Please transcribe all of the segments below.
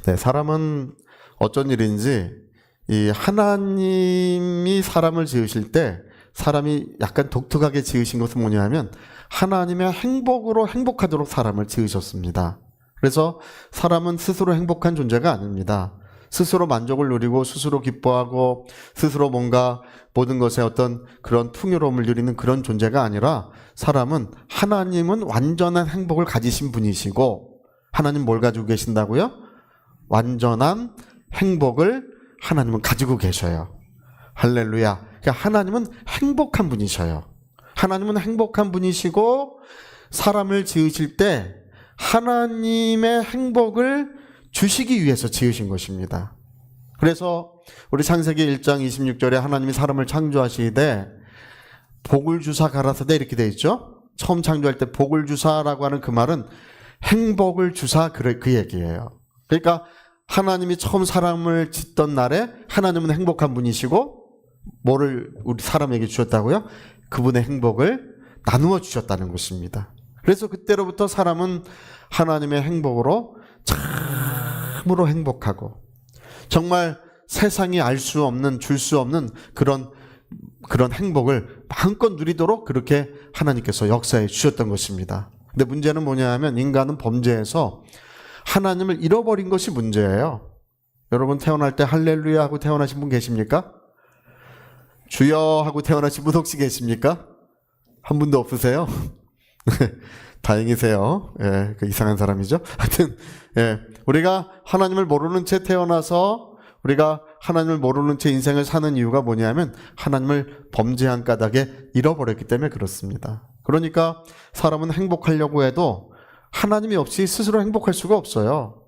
네, 사람은 어쩐 일인지 이 하나님이 사람을 지으실 때 사람이 약간 독특하게 지으신 것은 뭐냐면 하나님의 행복으로 행복하도록 사람을 지으셨습니다. 그래서 사람은 스스로 행복한 존재가 아닙니다. 스스로 만족을 누리고 스스로 기뻐하고 스스로 뭔가 모든 것에 어떤 그런 풍요로움을 누리는 그런 존재가 아니라 사람은 하나님은 완전한 행복을 가지신 분이시고 하나님 뭘 가지고 계신다고요? 완전한 행복을 하나님은 가지고 계셔요. 할렐루야. 그러니까 하나님은 행복한 분이셔요. 하나님은 행복한 분이시고 사람을 지으실 때 하나님의 행복을 주시기 위해서 지으신 것입니다. 그래서 우리 창세기 1장 26절에 하나님이 사람을 창조하시되 복을 주사 가라사대 이렇게 되어 있죠. 처음 창조할 때 복을 주사라고 하는 그 말은 행복을 주사 그 얘기예요. 그러니까 하나님이 처음 사람을 짓던 날에 하나님은 행복한 분이시고 뭐를 우리 사람에게 주셨다고요? 그분의 행복을 나누어 주셨다는 것입니다. 그래서 그때로부터 사람은 하나님의 행복으로 참으로 행복하고 정말 세상이 알 수 없는 줄 수 없는 그런 행복을 마음껏 누리도록 그렇게 하나님께서 역사해 주셨던 것입니다. 근데 문제는 뭐냐 하면 인간은 범죄해서 하나님을 잃어버린 것이 문제예요. 여러분 태어날 때 할렐루야 하고 태어나신 분 계십니까? 주여 하고 태어나신 분 혹시 계십니까? 한 분도 없으세요? 다행이세요. 예, 그 이상한 사람이죠. 하여튼, 예, 우리가 하나님을 모르는 채 태어나서 우리가 하나님을 모르는 채 인생을 사는 이유가 뭐냐면 하나님을 범죄한 까닭에 잃어버렸기 때문에 그렇습니다. 그러니까 사람은 행복하려고 해도 하나님이 없이 스스로 행복할 수가 없어요.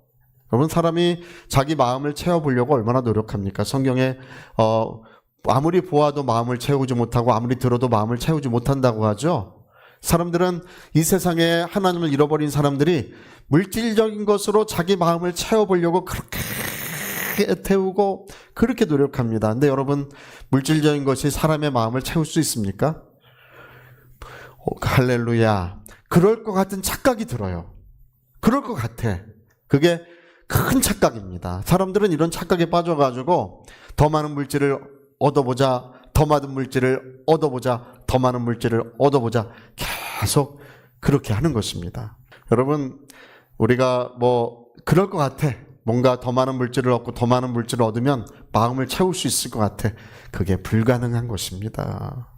여러분 사람이 자기 마음을 채워보려고 얼마나 노력합니까? 성경에 아무리 보아도 마음을 채우지 못하고 아무리 들어도 마음을 채우지 못한다고 하죠. 사람들은 이 세상에 하나님을 잃어버린 사람들이 물질적인 것으로 자기 마음을 채워보려고 그렇게 애태우고 그렇게 노력합니다. 근데 여러분 물질적인 것이 사람의 마음을 채울 수 있습니까? 할렐루야. 그럴 것 같은 착각이 들어요. 그럴 것 같아. 그게 큰 착각입니다. 사람들은 이런 착각에 빠져가지고 더 많은 물질을 얻어보자, 더 많은 물질을 얻어보자, 더 많은 물질을 얻어보자 계속 그렇게 하는 것입니다. 여러분 우리가 뭐 그럴 것 같아. 뭔가 더 많은 물질을 얻고 더 많은 물질을 얻으면 마음을 채울 수 있을 것 같아. 그게 불가능한 것입니다.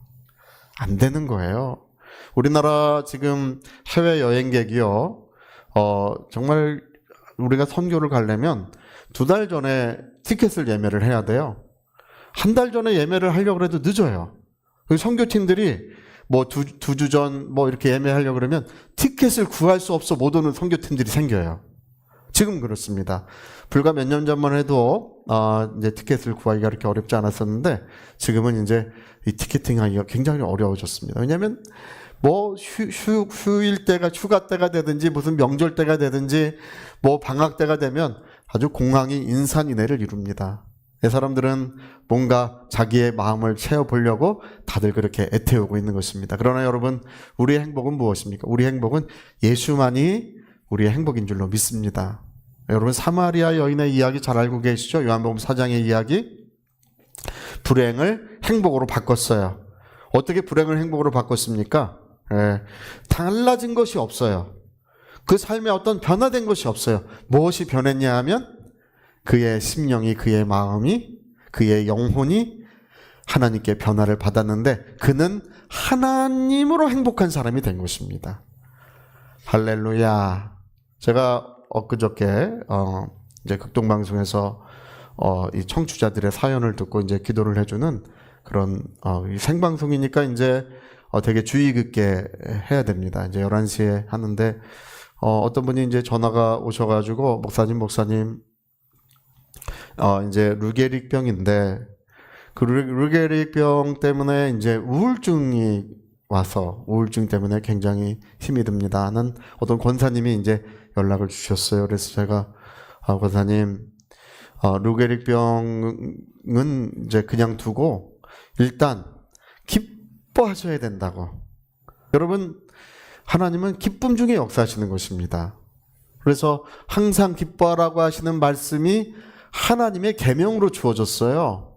안 되는 거예요. 우리나라 지금 해외 여행객이요. 정말 우리가 선교를 가려면 2달 전에 티켓을 예매를 해야 돼요. 한 달 전에 예매를 하려고 해도 늦어요. 선교팀들이 뭐 두 주 전 뭐 이렇게 예매하려고 그러면 티켓을 구할 수 없어 못 오는 선교팀들이 생겨요. 지금 그렇습니다. 불과 몇 년 전만 해도 이제 티켓을 구하기가 그렇게 어렵지 않았었는데 지금은 이제 이 티켓팅하기가 굉장히 어려워졌습니다. 왜냐하면 뭐 휴일 때가 휴가 때가 되든지 무슨 명절 때가 되든지 뭐 방학 때가 되면 아주 공항이 인산인해를 이룹니다. 이 사람들은 뭔가 자기의 마음을 채워보려고 다들 그렇게 애태우고 있는 것입니다. 그러나 여러분 우리의 행복은 무엇입니까? 우리의 행복은 예수만이 우리의 행복인 줄로 믿습니다. 여러분 사마리아 여인의 이야기 잘 알고 계시죠? 요한복음 4장의 이야기. 불행을 행복으로 바꿨어요. 어떻게 불행을 행복으로 바꿨습니까? 달라진 것이 없어요. 그 삶에 어떤 변화된 것이 없어요. 무엇이 변했냐 하면 그의 심령이, 그의 마음이, 그의 영혼이 하나님께 변화를 받았는데 그는 하나님으로 행복한 사람이 된 것입니다. 할렐루야. 제가 엊그저께 이제 극동방송에서 이 청취자들의 사연을 듣고 이제 기도를 해주는 그런 생방송이니까 이제 되게 주의 깊게 해야 됩니다. 이제 11시에 하는데 어떤 분이 이제 전화가 오셔가지고 목사님 이제 루게릭병인데 그 루게릭병 때문에 이제 우울증이 와서 우울증 때문에 굉장히 힘이 듭니다 하는 어떤 권사님이 이제 연락을 주셨어요. 그래서 제가 권사님 루게릭병은 이제 그냥 두고 일단 기뻐하셔야 된다고. 여러분 하나님은 기쁨 중에 역사하시는 것입니다. 그래서 항상 기뻐하라고 하시는 말씀이 하나님의 계명으로 주어졌어요.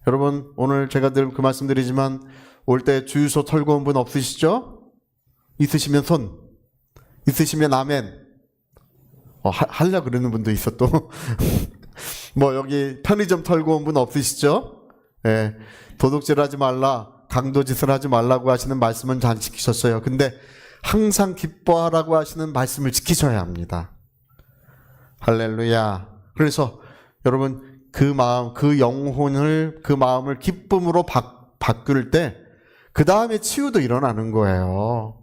여러분, 오늘 제가 늘 그 말씀드리지만 올 때 주유소 털고 온 분 없으시죠? 있으시면 손, 있으시면 아멘. 하려고 그러는 분도 있어 또. 뭐 여기 편의점 털고 온 분 없으시죠? 예, 도둑질하지 말라, 강도짓을 하지 말라고 하시는 말씀은 잘 지키셨어요. 근데 항상 기뻐하라고 하시는 말씀을 지키셔야 합니다. 할렐루야. 그래서 여러분, 그 마음, 그 영혼을, 그 마음을 기쁨으로 바꿀 때 그 다음에 치유도 일어나는 거예요.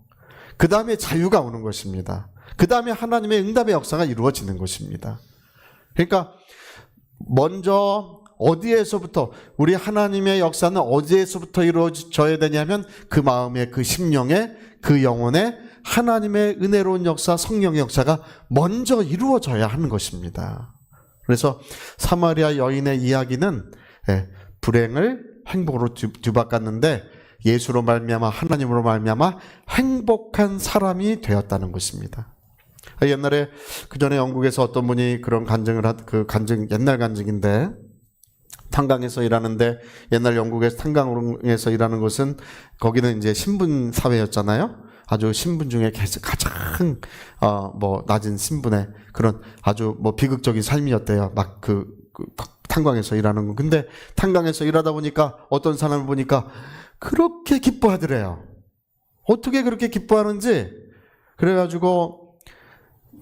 그 다음에 자유가 오는 것입니다. 그 다음에 하나님의 응답의 역사가 이루어지는 것입니다. 그러니까 먼저 어디에서부터, 우리 하나님의 역사는 어디에서부터 이루어져야 되냐면 그 마음의, 그 심령의, 그 영혼의 하나님의 은혜로운 역사, 성령의 역사가 먼저 이루어져야 하는 것입니다. 그래서 사마리아 여인의 이야기는 불행을 행복으로 뒤바꿨는데 예수로 말미암아, 하나님으로 말미암아 행복한 사람이 되었다는 것입니다. 옛날에 그 전에 영국에서 어떤 분이 그런 간증을 그 간증, 옛날 간증인데, 탄광에서 일하는데, 옛날 영국에서 탄광에서 일하는 것은 거기는 이제 신분 사회였잖아요. 아주 신분 중에 가장 낮은 신분의 그런 아주 비극적인 삶이었대요. 막 탄광에서 일하는 거. 근데 탄광에서 일하다 보니까 어떤 사람을 보니까 그렇게 기뻐하더래요. 어떻게 그렇게 기뻐하는지. 그래가지고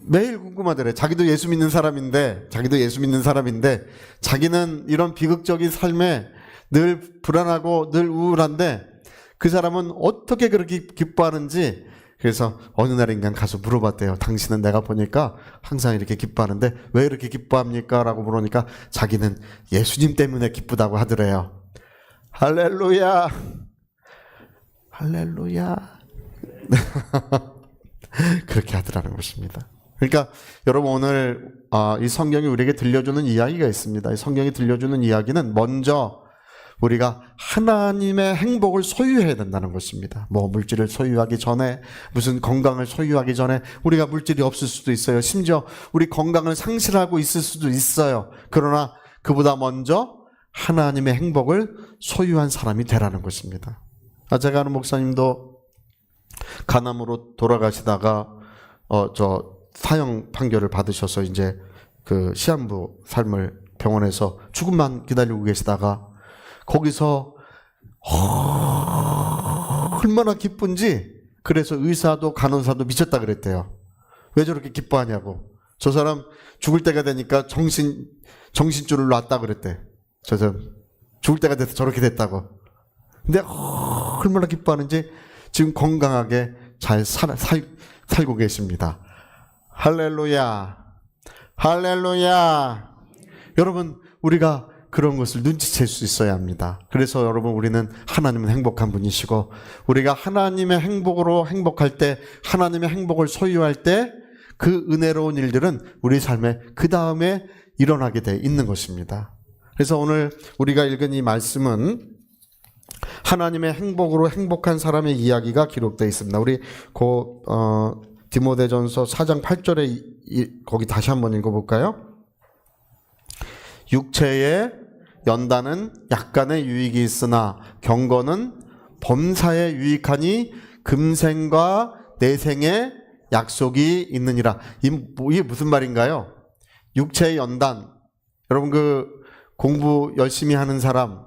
매일 궁금하더래. 자기도 예수 믿는 사람인데 자기는 이런 비극적인 삶에 늘 불안하고 늘 우울한데 그 사람은 어떻게 그렇게 기뻐하는지. 그래서 어느 날인가 가서 물어봤대요. 당신은 내가 보니까 항상 이렇게 기뻐하는데 왜 이렇게 기뻐합니까? 라고 물으니까 자기는 예수님 때문에 기쁘다고 하더래요. 할렐루야. 할렐루야. 그렇게 하더라는 것입니다. 그러니까 여러분, 오늘 이 성경이 우리에게 들려주는 이야기가 있습니다. 이 성경이 들려주는 이야기는 먼저 우리가 하나님의 행복을 소유해야 된다는 것입니다. 물질을 소유하기 전에, 무슨 건강을 소유하기 전에 우리가 물질이 없을 수도 있어요. 심지어 우리 건강을 상실하고 있을 수도 있어요. 그러나 그보다 먼저 하나님의 행복을 소유한 사람이 되라는 것입니다. 제가 아는 목사님도 간암으로 돌아가시다가 사형 판결을 받으셔서 이제 그 시한부 삶을 병원에서 죽음만 기다리고 계시다가 거기서 얼마나 기쁜지, 그래서 의사도 간호사도 미쳤다 그랬대요. 왜 저렇게 기뻐하냐고. 저 사람 죽을 때가 되니까 정신줄을 놨다 그랬대. 저 사람 죽을 때가 돼서 저렇게 됐다고. 근데 얼마나 기뻐하는지 지금 건강하게 잘 살고 계십니다. 할렐루야. 할렐루야. 여러분, 우리가 그런 것을 눈치챌 수 있어야 합니다. 그래서 여러분, 우리는 하나님은 행복한 분이시고, 우리가 하나님의 행복으로 행복할 때, 하나님의 행복을 소유할 때 그 은혜로운 일들은 우리 삶에 그 다음에 일어나게 돼 있는 것입니다. 그래서 오늘 우리가 읽은 이 말씀은 하나님의 행복으로 행복한 사람의 이야기가 기록되어 있습니다. 우리 디모데전서 4장 8절에 거기 다시 한번 읽어볼까요? 육체의 연단은 약간의 유익이 있으나 경건은 범사에 유익하니 금생과 내생의 약속이 있느니라. 이게 무슨 말인가요? 육체의 연단. 여러분, 공부 열심히 하는 사람,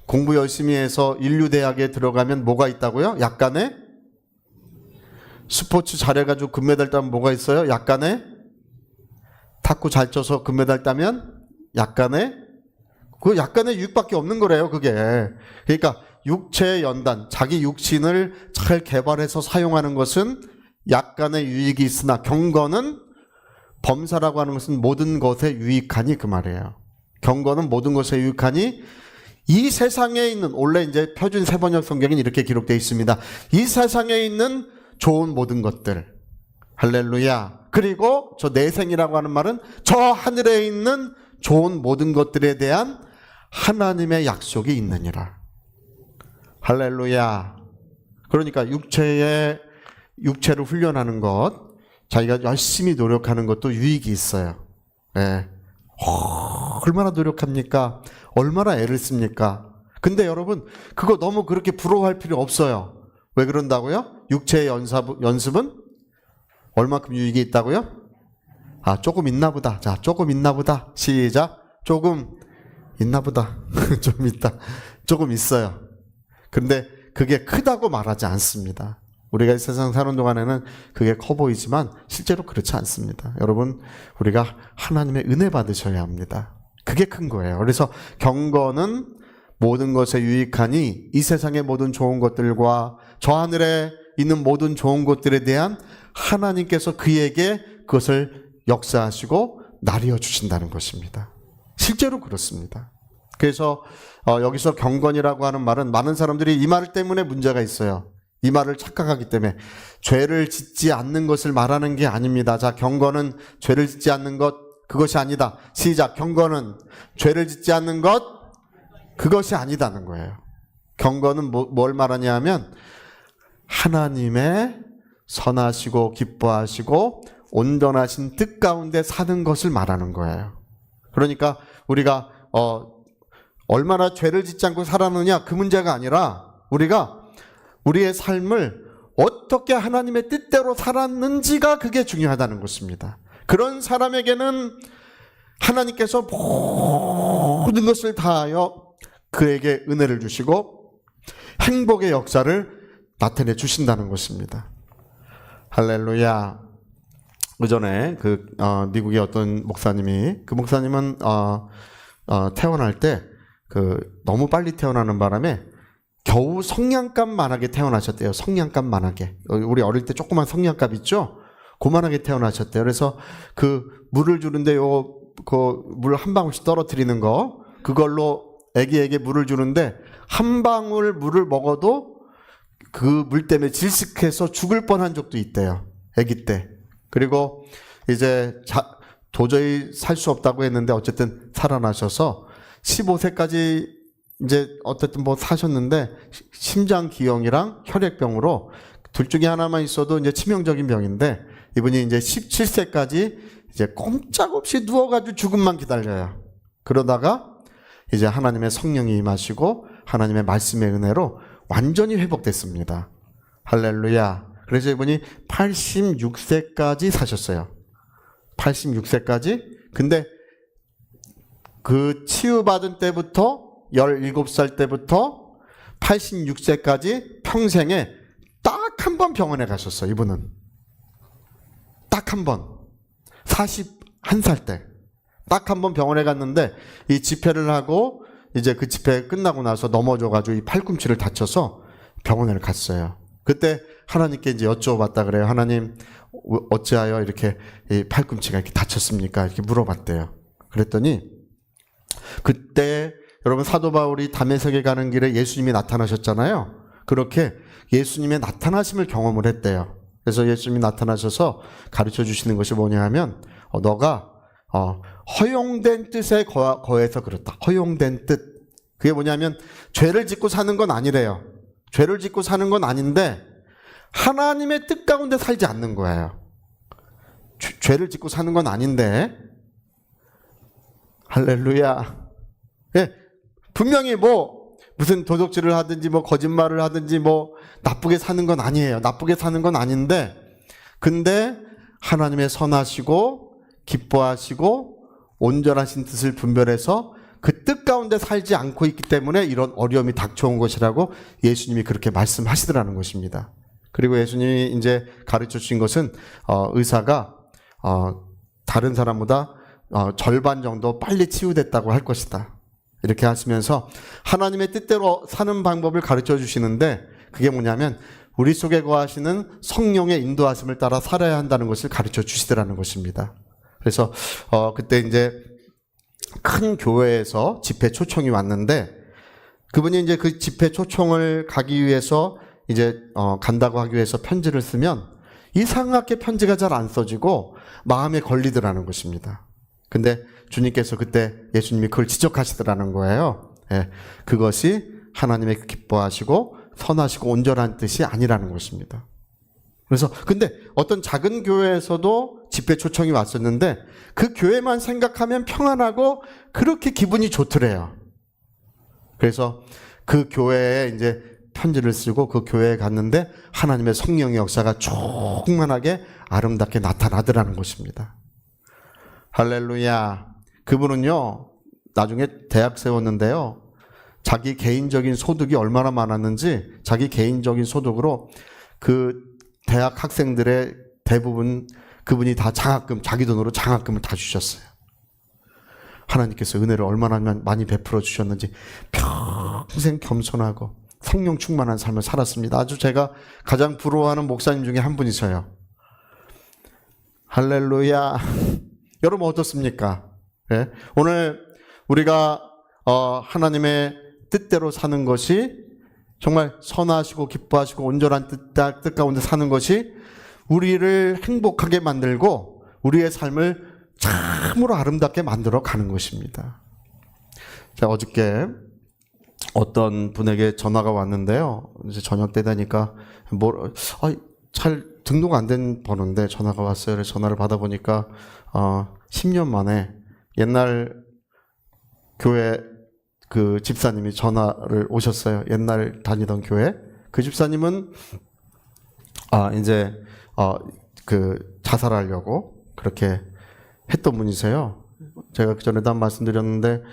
공부 열심히 해서 인류대학에 들어가면 뭐가 있다고요? 약간의 스포츠 잘해가지고 금메달 따면 뭐가 있어요? 약간의 탁구 잘 쳐서 금메달 따면 약간의 유익밖에 없는 거래요, 그게. 그러니까 육체의 연단, 자기 육신을 잘 개발해서 사용하는 것은 약간의 유익이 있으나 경건은, 범사라고 하는 것은 모든 것에 유익하니 그 말이에요. 경건은 모든 것에 유익하니 이 세상에 있는, 원래 이제 표준 세번역 성경은 이렇게 기록되어 있습니다. 이 세상에 있는 좋은 모든 것들. 할렐루야. 그리고 저 내생이라고 하는 말은 저 하늘에 있는 좋은 모든 것들에 대한 하나님의 약속이 있느니라. 할렐루야. 그러니까 육체를 훈련하는 것, 자기가 열심히 노력하는 것도 유익이 있어요. 예. 얼마나 노력합니까? 얼마나 애를 씁니까? 근데 여러분, 그거 너무 그렇게 부러워할 필요 없어요. 왜 그런다고요? 육체의 연습은 얼마큼 유익이 있다고요? 조금 있나 보다. 자, 조금 있나 보다. 시작. 조금 있나 보다. 좀 있다. 조금 있어요. 근데 그게 크다고 말하지 않습니다. 우리가 이 세상 사는 동안에는 그게 커 보이지만 실제로 그렇지 않습니다. 여러분, 우리가 하나님의 은혜 받으셔야 합니다. 그게 큰 거예요. 그래서 경건은 모든 것에 유익하니 이 세상의 모든 좋은 것들과 저 하늘에 있는 모든 좋은 것들에 대한 하나님께서 그에게 그것을 역사하시고 나뉘어 주신다는 것입니다. 실제로 그렇습니다. 그래서 여기서 경건이라고 하는 말은 많은 사람들이 이 말 때문에 문제가 있어요. 이 말을 착각하기 때문에 죄를 짓지 않는 것을 말하는 게 아닙니다. 자, 경건은 죄를 짓지 않는 것, 그것이 아니다. 시작. 경건은 죄를 짓지 않는 것, 그것이 아니다는 거예요. 경건은 뭘 말하냐 하면 하나님의 선하시고 기뻐하시고 온전하신 뜻 가운데 사는 것을 말하는 거예요. 그러니까 우리가 얼마나 죄를 짓지 않고 살았느냐 그 문제가 아니라 우리가 우리의 삶을 어떻게 하나님의 뜻대로 살았는지가 그게 중요하다는 것입니다. 그런 사람에게는 하나님께서 모든 것을 다하여 그에게 은혜를 주시고 행복의 역사를 나타내 주신다는 것입니다. 할렐루야. 그전에 미국의 어떤 목사님이 그 목사님은 태어날 때 너무 빨리 태어나는 바람에 겨우 성냥갑만하게 태어나셨대요. 성냥갑만하게. 우리 어릴 때 조그만 성냥갑 있죠? 그만하게 태어나셨대요. 그래서 그 물을 주는데 물 한 방울씩 떨어뜨리는 거 그걸로 애기에게 물을 주는데 한 방울 물을 먹어도 그 물 때문에 질식해서 죽을 뻔한 적도 있대요. 애기 때. 그리고 이제 도저히 살 수 없다고 했는데 어쨌든 살아나셔서 15세까지 이제 어쨌든 사셨는데 심장 기형이랑 혈액병으로 둘 중에 하나만 있어도 이제 치명적인 병인데 이분이 이제 17세까지 이제 꼼짝없이 누워가지고 죽음만 기다려요. 그러다가 이제 하나님의 성령이 임하시고 하나님의 말씀의 은혜로 완전히 회복됐습니다. 할렐루야. 그래서 이분이 86세까지 사셨어요. 86세까지. 근데 그 치유받은 때부터 17살 때부터 86세까지 평생에 딱 한 번 병원에 가셨어요. 이분은 딱 한 번 41살 때 딱 한 번 병원에 갔는데 이 집회를 하고 이제 그 집회 끝나고 나서 넘어져가지고 이 팔꿈치를 다쳐서 병원에 갔어요. 그때 하나님께 이제 여쭤봤다 그래요. 하나님 어찌하여 이렇게 이 팔꿈치가 이렇게 다쳤습니까? 이렇게 물어봤대요. 그랬더니 그때 여러분 사도 바울이 다메섹에 가는 길에 예수님이 나타나셨잖아요. 그렇게 예수님의 나타나심을 경험을 했대요. 그래서 예수님이 나타나셔서 가르쳐 주시는 것이 뭐냐 하면 너가 허용된 뜻에 거해서 그렇다. 허용된 뜻. 그게 뭐냐면 죄를 짓고 사는 건 아니래요. 죄를 짓고 사는 건 아닌데 하나님의 뜻 가운데 살지 않는 거예요. 죄를 짓고 사는 건 아닌데 할렐루야. 예, 분명히 무슨 도둑질을 하든지 거짓말을 하든지 나쁘게 사는 건 아니에요. 나쁘게 사는 건 아닌데 근데 하나님의 선하시고 기뻐하시고 온전하신 뜻을 분별해서 그 뜻 가운데 살지 않고 있기 때문에 이런 어려움이 닥쳐온 것이라고 예수님이 그렇게 말씀하시더라는 것입니다. 그리고 예수님이 이제 가르쳐 주신 것은 의사가 다른 사람보다 절반 정도 빨리 치유됐다고 할 것이다. 이렇게 하시면서 하나님의 뜻대로 사는 방법을 가르쳐 주시는데 그게 뭐냐면 우리 속에 거하시는 성령의 인도하심을 따라 살아야 한다는 것을 가르쳐 주시더라는 것입니다. 그래서 그때 이제 큰 교회에서 집회 초청이 왔는데 그분이 이제 그 집회 초청을 가기 위해서 이제 간다고 하기 위해서 편지를 쓰면 이상하게 편지가 잘 안 써지고 마음에 걸리더라는 것입니다. 근데 주님께서 그때 예수님이 그걸 지적하시더라는 거예요. 예, 그것이 하나님의 기뻐하시고 선하시고 온전한 뜻이 아니라는 것입니다. 그래서 근데 어떤 작은 교회에서도 집회 초청이 왔었는데 그 교회만 생각하면 평안하고 그렇게 기분이 좋더래요. 그래서 그 교회에 이제 편지를 쓰고 그 교회에 갔는데 하나님의 성령의 역사가 충만하게 아름답게 나타나더라는 것입니다. 할렐루야. 그분은요, 나중에 대학 세웠는데요, 자기 개인적인 소득이 얼마나 많았는지 자기 개인적인 소득으로 그 대학 학생들의 대부분 그분이 다 장학금, 자기 돈으로 장학금을 다 주셨어요. 하나님께서 은혜를 얼마나 많이 베풀어 주셨는지 평생 겸손하고 성령 충만한 삶을 살았습니다. 아주 제가 가장 부러워하는 목사님 중에 한 분이셔요. 할렐루야. 여러분 어떻습니까? 네? 오늘 우리가 하나님의 뜻대로 사는 것이 정말 선하시고 기뻐하시고 온전한 뜻 가운데 사는 것이 우리를 행복하게 만들고 우리의 삶을 참으로 아름답게 만들어 가는 것입니다. 제가 어저께 어떤 분에게 전화가 왔는데요. 이제 저녁 때 되니까 잘 등록 안 된 번호인데 전화가 왔어요. 그래서 전화를 받아보니까 10년 만에 옛날 교회 그 집사님이 전화를 오셨어요. 옛날 다니던 교회. 그 집사님은 이제 그 자살하려고 그렇게 했던 분이세요. 제가 그 전에도 한 말씀 드렸는데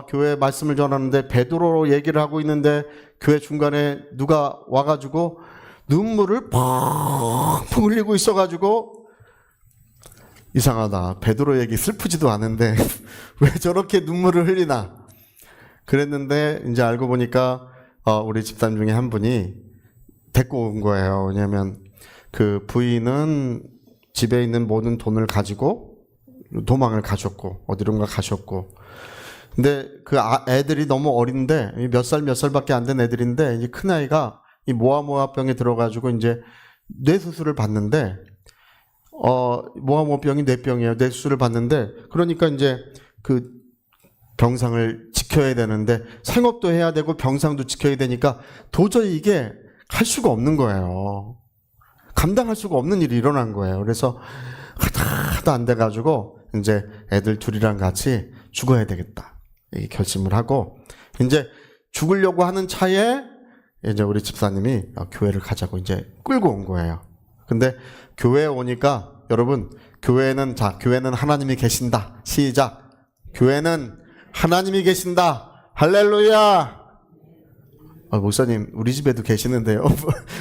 교회 말씀을 전하는데 베드로 얘기를 하고 있는데 교회 중간에 누가 와가지고 눈물을 펑펑 흘리고 있어가지고 이상하다. 베드로 얘기 슬프지도 않은데 왜 저렇게 눈물을 흘리나 그랬는데 이제 알고 보니까 우리 집사님 중에 한 분이 데리고 온 거예요. 왜냐하면 그 부인은 집에 있는 모든 돈을 가지고 도망을 가셨고 어디론가 가셨고 근데 그 애들이 너무 어린데 몇 살밖에 안 된 애들인데 이제 큰 아이가 이 모아모아병에 들어가지고 이제 뇌 수술을 받는데 모아모아병이 뇌병이에요. 뇌 수술을 받는데 그러니까 이제 그 병상을 지켜야 되는데 생업도 해야 되고 병상도 지켜야 되니까 도저히 이게 할 수가 없는 거예요. 감당할 수가 없는 일이 일어난 거예요. 그래서 하다 안 돼가지고 이제 애들 둘이랑 같이 죽어야 되겠다 이 결심을 하고 이제 죽으려고 하는 차에 이제 우리 집사님이 교회를 가자고 이제 끌고 온 거예요. 근데 교회에 오니까 여러분 교회는 하나님이 계신다. 시작. 교회는 하나님이 계신다. 할렐루야. 목사님 우리 집에도 계시는데요.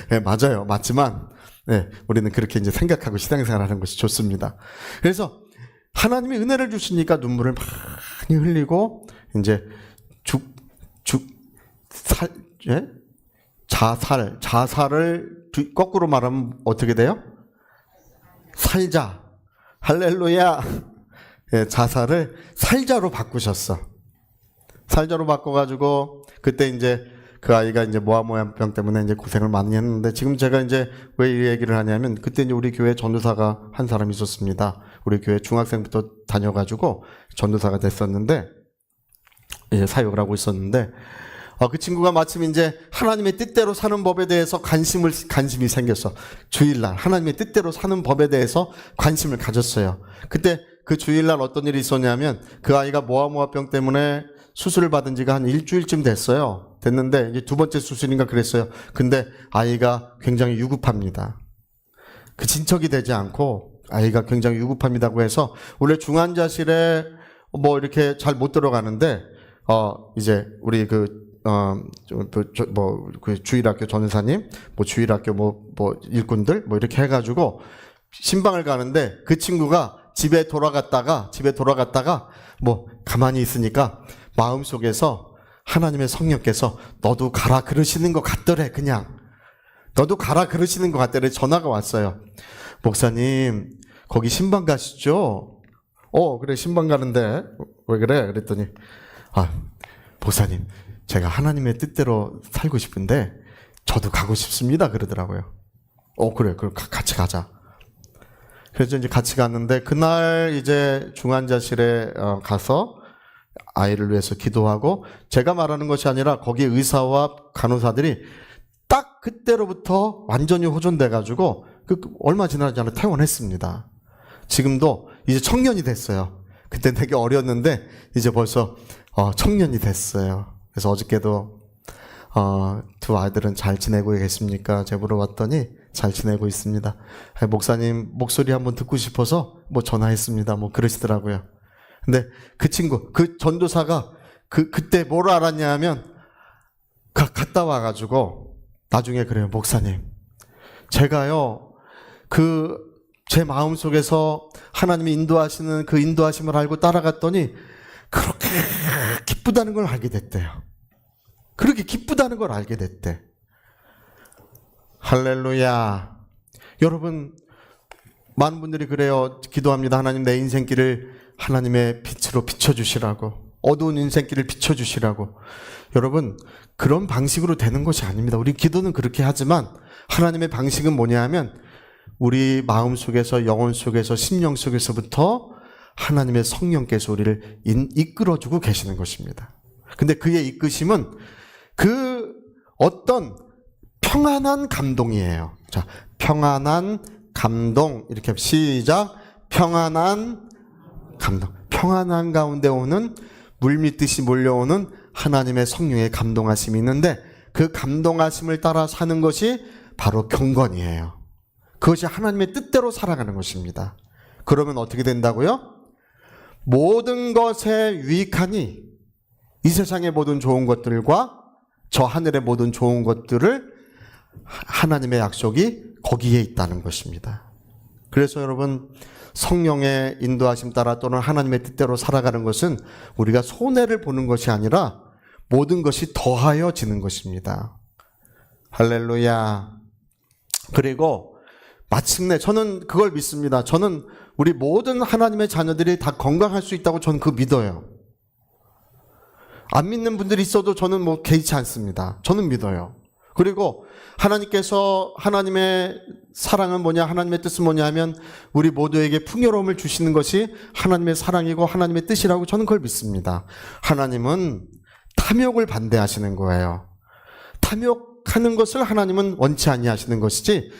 네, 맞아요. 맞지만 네, 우리는 그렇게 이제 생각하고 신앙생활하는 것이 좋습니다. 그래서 하나님이 은혜를 주시니까 눈물을 많이 흘리고 이제 자살을 거꾸로 말하면 어떻게 돼요? 살자. 할렐루야. 예, 자살을 살자로 바꾸셨어. 살자로 바꿔가지고 그때 이제 그 아이가 이제 모아모아병 때문에 이제 고생을 많이 했는데 지금 제가 이제 왜 이 얘기를 하냐면 그때 이제 우리 교회 전도사가 한 사람이 있었습니다. 우리 교회 중학생부터 다녀가지고 전도사가 됐었는데 이제 사역을 하고 있었는데 그 친구가 마침 이제 하나님의 뜻대로 사는 법에 대해서 관심이 생겼어. 주일날 하나님의 뜻대로 사는 법에 대해서 관심을 가졌어요. 그때 그 주일날 어떤 일이 있었냐면 그 아이가 모아모아병 때문에 수술을 받은 지가 한 일주일쯤 됐는데 이제 두 번째 수술인가 그랬어요. 근데 아이가 굉장히 유급합니다. 그 진척이 되지 않고 아이가 굉장히 유급합니다고 해서 원래 중환자실에 뭐 이렇게 잘 못 들어가는데 이제 우리 그 주일학교 전사님, 주일학교 일꾼들 이렇게 해가지고 신방을 가는데 그 친구가 집에 돌아갔다가 가만히 있으니까 마음속에서 하나님의 성령께서 너도 가라 그러시는 것 같더래. 너도 가라 그러시는 것 같더래. 전화가 왔어요. 목사님 거기 신방 가시죠? 그래 신방 가는데 왜 그래? 그랬더니 목사님 제가 하나님의 뜻대로 살고 싶은데 저도 가고 싶습니다 그러더라고요. 그래 그럼 같이 가자. 그래서 이제 같이 갔는데 그날 이제 중환자실에 가서 아이를 위해서 기도하고 제가 말하는 것이 아니라 거기 의사와 간호사들이 딱 그때로부터 완전히 호전돼 가지고 얼마 지나지 않아 퇴원했습니다. 지금도 이제 청년이 됐어요. 그때 되게 어렸는데 이제 벌써 청년이 됐어요. 그래서 어저께도 두 아이들은 잘 지내고 계십니까? 제가 물어봤더니 잘 지내고 있습니다. 목사님 목소리 한번 듣고 싶어서 뭐 전화했습니다. 뭐 그러시더라고요. 근데 그 친구, 그 전도사가 그때 뭘 알았냐 하면 갔다 와가지고 나중에 그래요. 목사님, 제가요 제 마음속에서 하나님이 인도하시는 그 인도하심을 알고 따라갔더니 그렇게 기쁘다는 걸 알게 됐대요. 그렇게 기쁘다는 걸 알게 됐대. 할렐루야. 여러분, 많은 분들이 그래요. 기도합니다. 하나님, 내 인생길을 하나님의 빛으로 비춰주시라고, 어두운 인생길을 비춰주시라고. 여러분, 그런 방식으로 되는 것이 아닙니다. 우리 기도는 그렇게 하지만 하나님의 방식은 뭐냐 하면 우리 마음 속에서, 영혼 속에서, 심령 속에서부터 하나님의 성령께서 우리를 이끌어주고 계시는 것입니다. 근데 그의 이끄심은 그 어떤 평안한 감동이에요. 자, 평안한 감동. 이렇게 시작. 평안한 감동. 평안한 가운데 오는 물밀듯이 몰려오는 하나님의 성령의 감동하심이 있는데 그 감동하심을 따라 사는 것이 바로 경건이에요. 그것이 하나님의 뜻대로 살아가는 것입니다. 그러면 어떻게 된다고요? 모든 것에 유익하니 이 세상의 모든 좋은 것들과 저 하늘의 모든 좋은 것들을 하나님의 약속이 거기에 있다는 것입니다. 그래서 여러분, 성령의 인도하심 따라 또는 하나님의 뜻대로 살아가는 것은 우리가 손해를 보는 것이 아니라 모든 것이 더하여지는 것입니다. 할렐루야. 그리고 마침내 저는 그걸 믿습니다. 저는 우리 모든 하나님의 자녀들이 다 건강할 수 있다고 저는 그거 믿어요. 안 믿는 분들이 있어도 저는 뭐 개의치 않습니다. 저는 믿어요. 그리고 하나님께서 하나님의 사랑은 뭐냐, 하나님의 뜻은 뭐냐 하면 우리 모두에게 풍요로움을 주시는 것이 하나님의 사랑이고 하나님의 뜻이라고 저는 그걸 믿습니다. 하나님은 탐욕을 반대하시는 거예요. 탐욕하는 것을 하나님은 원치 아니하시는 것이지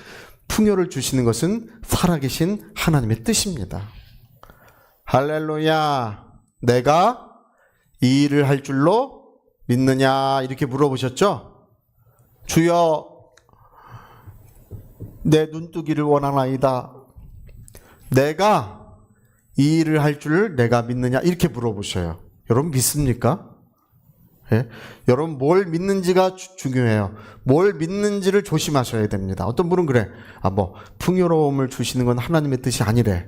풍요를 주시는 것은 살아계신 하나님의 뜻입니다. 할렐루야. 내가 이 일을 할 줄로 믿느냐 이렇게 물어보셨죠? 주여, 내 눈뜨기를 원하나이다. 내가 이 일을 할 줄 내가 믿느냐 이렇게 물어보셔요. 여러분 믿습니까? 예? 여러분 뭘 믿는지가 중요해요. 뭘 믿는지를 조심하셔야 됩니다. 어떤 분은 그래. 풍요로움을 주시는 건 하나님의 뜻이 아니래.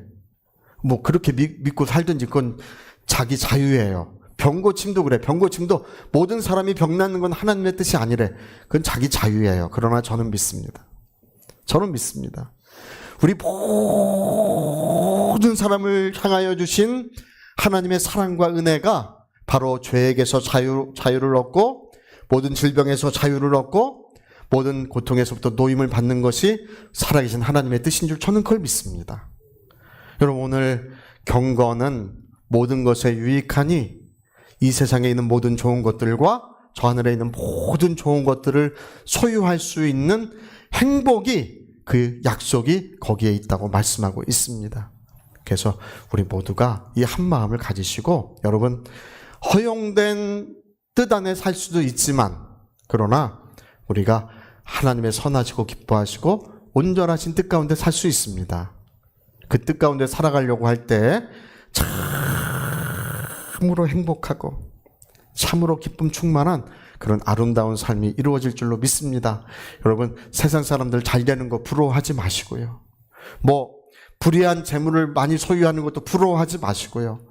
그렇게 믿고 살든지 그건 자기 자유예요. 병고침도 그래. 병고침도 모든 사람이 병 낫는 건 하나님의 뜻이 아니래. 그건 자기 자유예요. 그러나 저는 믿습니다. 저는 믿습니다. 우리 모든 사람을 향하여 주신 하나님의 사랑과 은혜가 바로 죄에게서 자유를 얻고 모든 질병에서 자유를 얻고 모든 고통에서부터 노임을 받는 것이 살아계신 하나님의 뜻인 줄 저는 그걸 믿습니다. 여러분, 오늘 경건은 모든 것에 유익하니 이 세상에 있는 모든 좋은 것들과 저 하늘에 있는 모든 좋은 것들을 소유할 수 있는 행복이, 그 약속이 거기에 있다고 말씀하고 있습니다. 그래서 우리 모두가 이 한 마음을 가지시고, 여러분, 허용된 뜻 안에 살 수도 있지만 그러나 우리가 하나님의 선하시고 기뻐하시고 온전하신 뜻 가운데 살 수 있습니다. 그 뜻 가운데 살아가려고 할 때 참으로 행복하고 참으로 기쁨 충만한 그런 아름다운 삶이 이루어질 줄로 믿습니다. 여러분, 세상 사람들 잘 되는 거 부러워하지 마시고요. 불의한 재물을 많이 소유하는 것도 부러워하지 마시고요.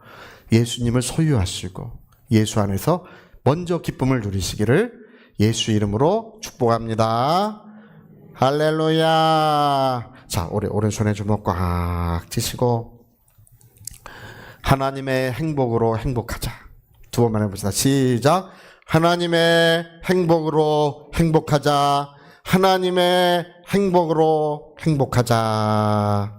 예수님을 소유하시고 예수 안에서 먼저 기쁨을 누리시기를 예수 이름으로 축복합니다. 할렐루야. 자, 오른손에 주먹 꽉 쥐시고 하나님의 행복으로 행복하자. 두 번만 해봅시다. 시작. 하나님의 행복으로 행복하자. 하나님의 행복으로 행복하자.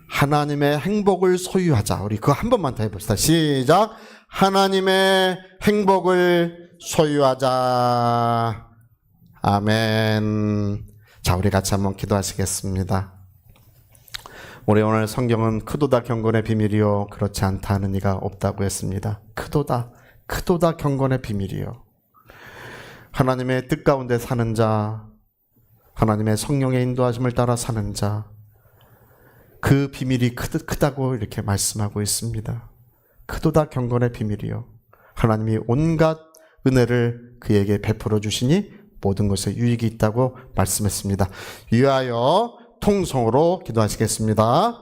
하나님의 행복을 소유하자. 우리 그거 한 번만 더 해봅시다. 시작. 하나님의 행복을 소유하자. 아멘. 자, 우리 같이 한번 기도하시겠습니다. 우리 오늘 성경은 크도다 경건의 비밀이요 그렇지 않다 하는 이가 없다고 했습니다. 크도다 경건의 비밀이요. 하나님의 뜻 가운데 사는 자, 하나님의 성령의 인도하심을 따라 사는 자, 그 비밀이 크다고 이렇게 말씀하고 있습니다. 크도다 경건의 비밀이요. 하나님이 온갖 은혜를 그에게 베풀어 주시니 모든 것에 유익이 있다고 말씀했습니다. 위하여 통성으로 기도하시겠습니다.